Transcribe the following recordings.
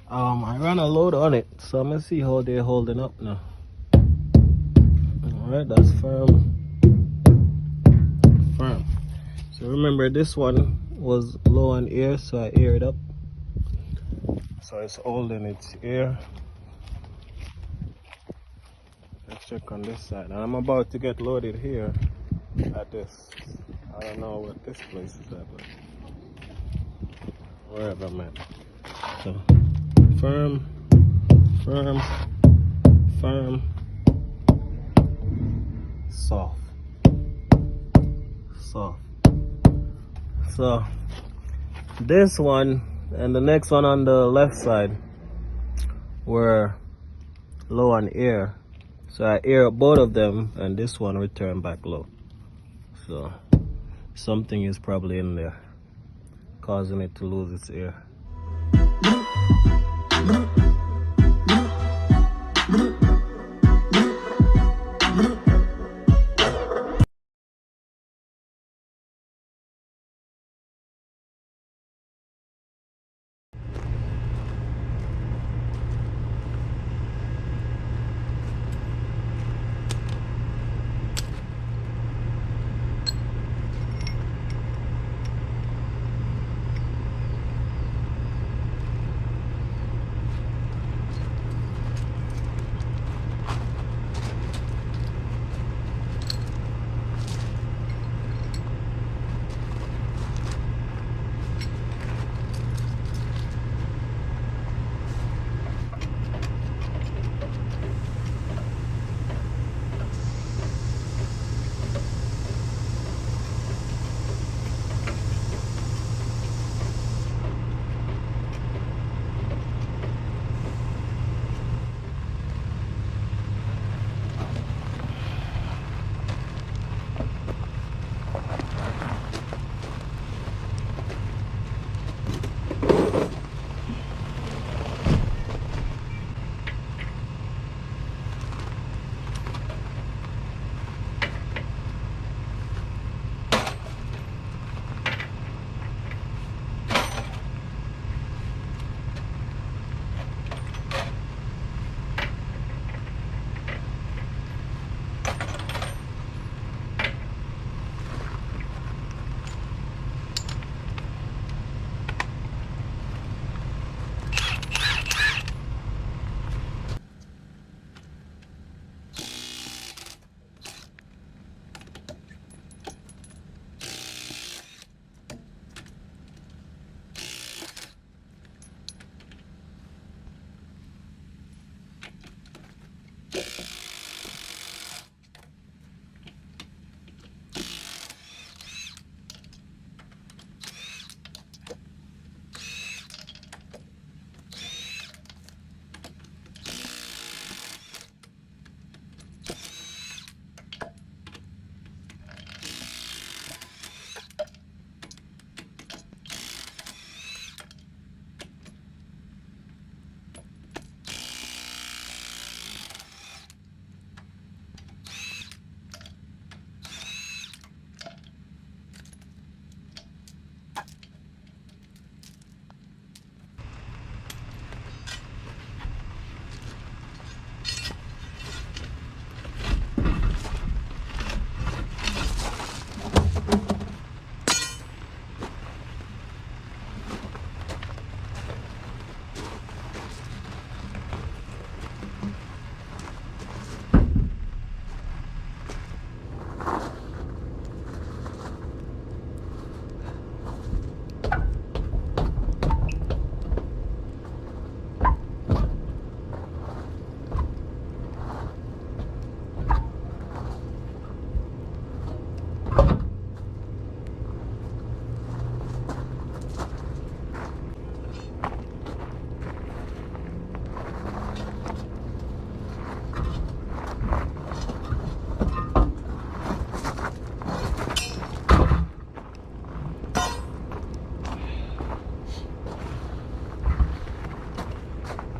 I ran a load on it, so I'm gonna see how they're holding up now. Alright, that's firm. So remember, this one was low on air, so I aired up. So it's holding its air. Let's check on this side. And I'm about to get loaded here at this. I don't know what this place is at, but wherever I'm at. So firm, firm, firm, soft, soft. So this one and the next one on the left side were low on air, so I air up both of them, and this one returned back low. So something is probably in there causing it to lose its air.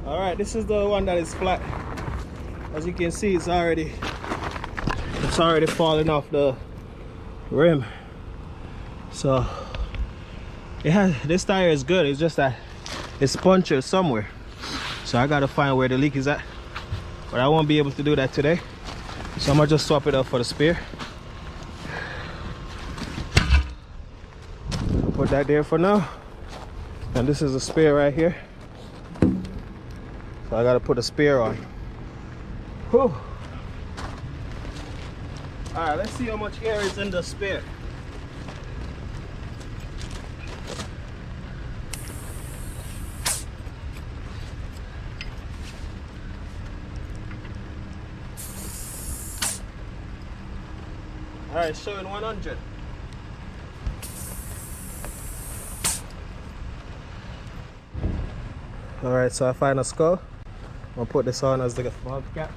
Alright, this is the one that is flat. As you can see, it's already falling off the rim. So this tire is good, it's just that it's punctured somewhere. So I gotta find where the leak is at, but I won't be able to do that today. So I'm gonna just swap it out for the spare. Put that there for now. And this is a spare right here. So I gotta put a spare on. Whew. Alright, let's see how much air is in the spare. Alright, showing 100. Alright, so I find a skull. I'm gonna put this on as the valve cap.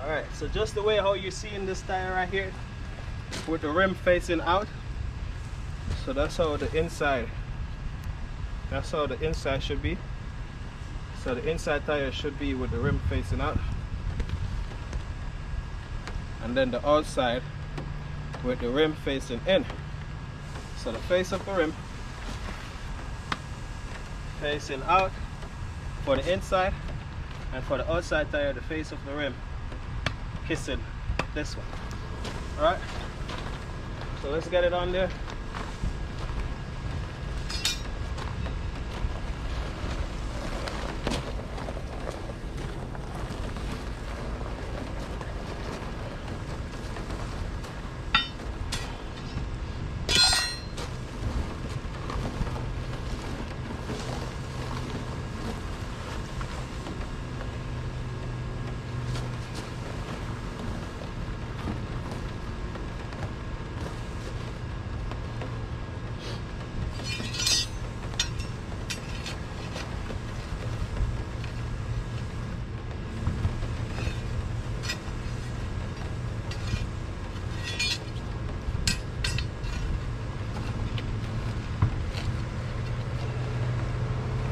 Alright, so just the way how you're seeing this tire right here, with the rim facing out. So that's how the inside should be. So the inside tire should be with the rim facing out. And then the outside with the rim facing in. So the face of the rim facing out for the inside, and for the outside tire, the face of the rim kissing this one. Alright, so let's get it on there.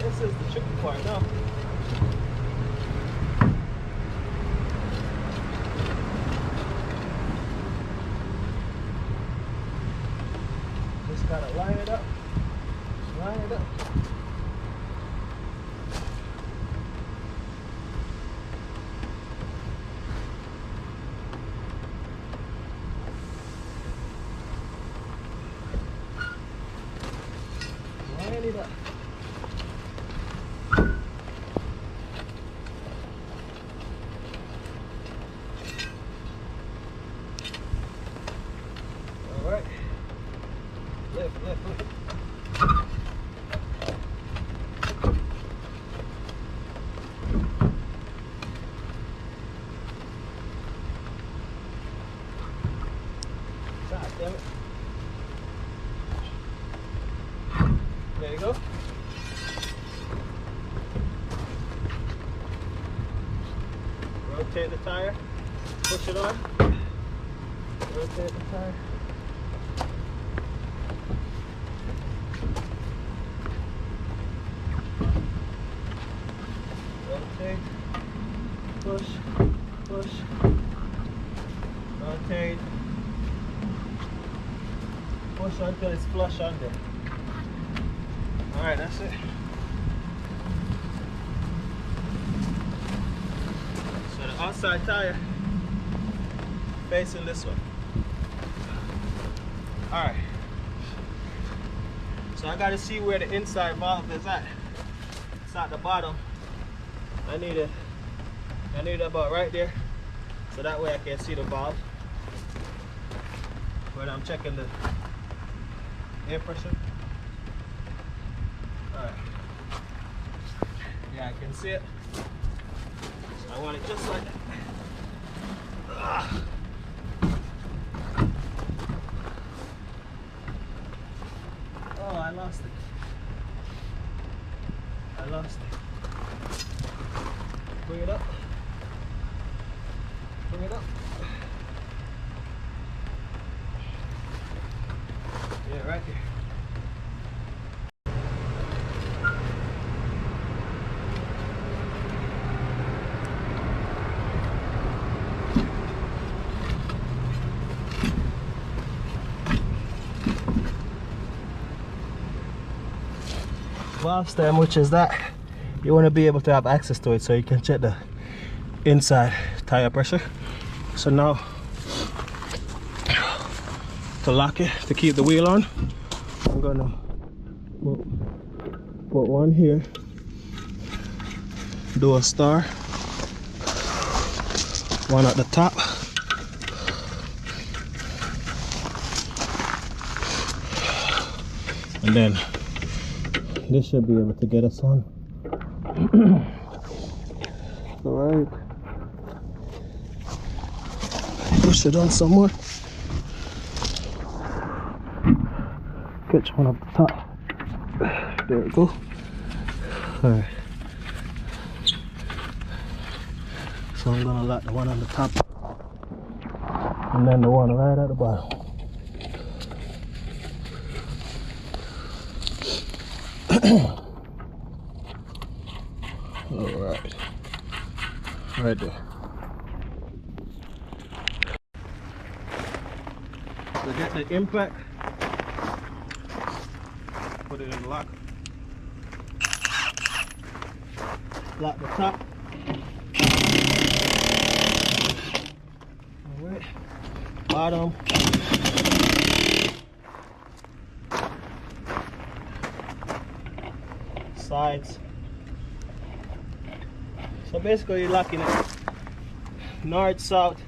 This is the tricky part now. Just gotta line it up. Line it up. Line it up. Alright. Lift. God damn it. There you go. Rotate the tire, push it on. Rotate the tire. Rotate, push, rotate, push until it's flush under. Alright, that's it. So the outside tire facing this one. Alright. So I gotta see where the inside valve is at. It's at the bottom. I need it about right there, so that way I can see the valve when I'm checking the air pressure. Alright. Yeah, I can see it. So I want it just like that. Oh, I lost it. Bring it up. Yeah, right here. valve stem, which is that you want to be able to have access to it so you can check the inside tire pressure. So now, to lock it, to keep the wheel on, I'm gonna put one here, do a star, one at the top, and then this should be able to get us on. Alright, push it on some more. Catch one up the top. There we go. Alright. So I'm gonna lock the one on the top and then the one right at the bottom. Alright. Right there. So get the impact. Put it in the lock. Lock the top. Alright. Bottom. Sides. So basically you're locking it north, south,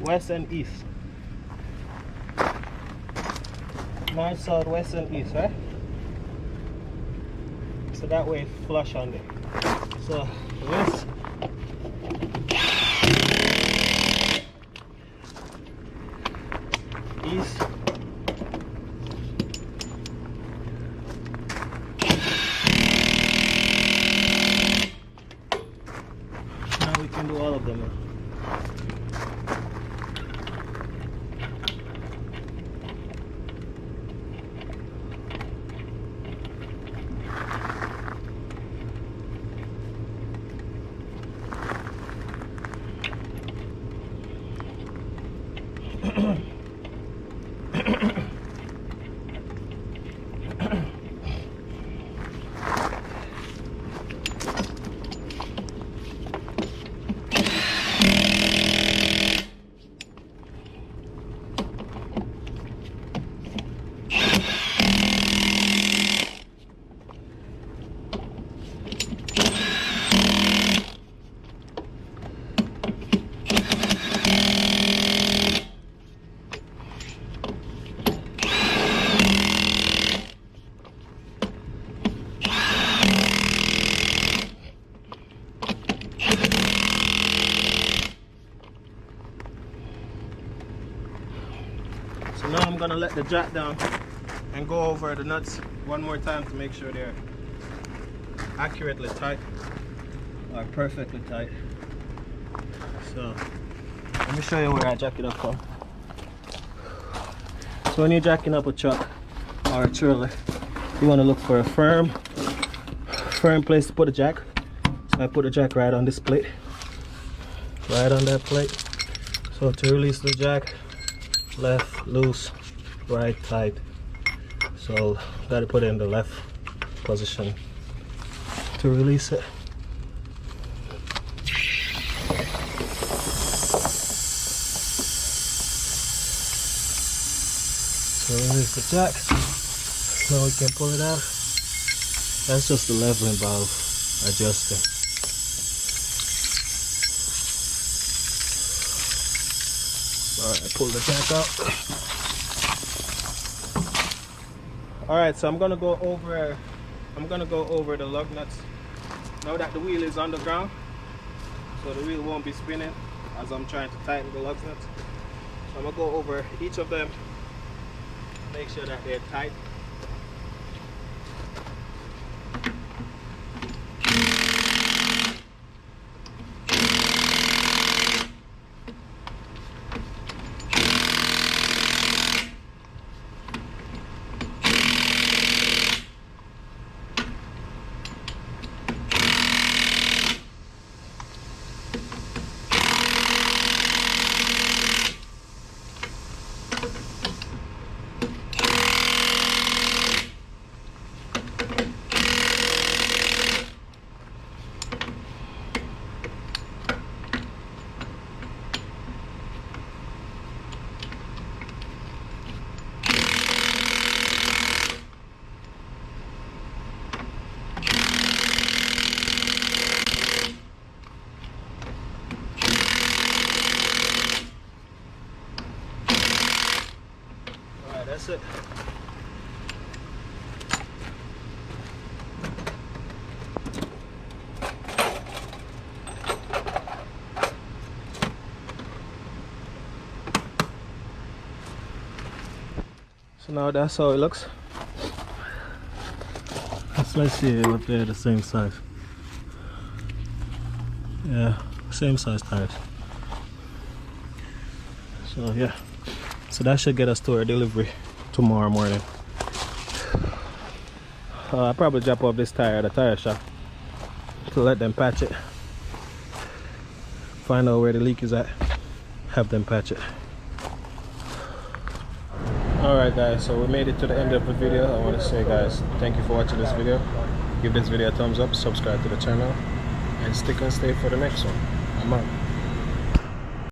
west and east. North, south, west and east, right? So that way it's flush on there. So west, east, now we can do all of them. So now I'm gonna let the jack down and go over the nuts one more time to make sure they're accurately tight or perfectly tight. So let me show you where I jack it up from. So when you're jacking up a truck or a trailer, you want to look for a firm place to put the jack. So I put the jack right on this plate, right on that plate. So to release the jack, left loose, right tight. So gotta put it in the left position to release it. So release the jack. Now we can pull it out. That's just the leveling valve adjusting. Alright, pull the jack out. Alright, so I'm gonna go over the lug nuts. Now that the wheel is on the ground, so the wheel won't be spinning as I'm trying to tighten the lug nuts. So I'm gonna go over each of them, make sure that they're tight. that's it. So now that's how it looks. Let's see if they're the same size. Yeah, same size tires. So yeah, so that should get us to our delivery tomorrow morning. I'll probably drop off this tire at the tire shop to let them patch it. Find out where the leak is at, have them patch it. Alright guys, so we made it to the end of the video. I want to say guys, thank you for watching this video. Give this video a thumbs up, subscribe to the channel, and stick and stay for the next one. I'm out.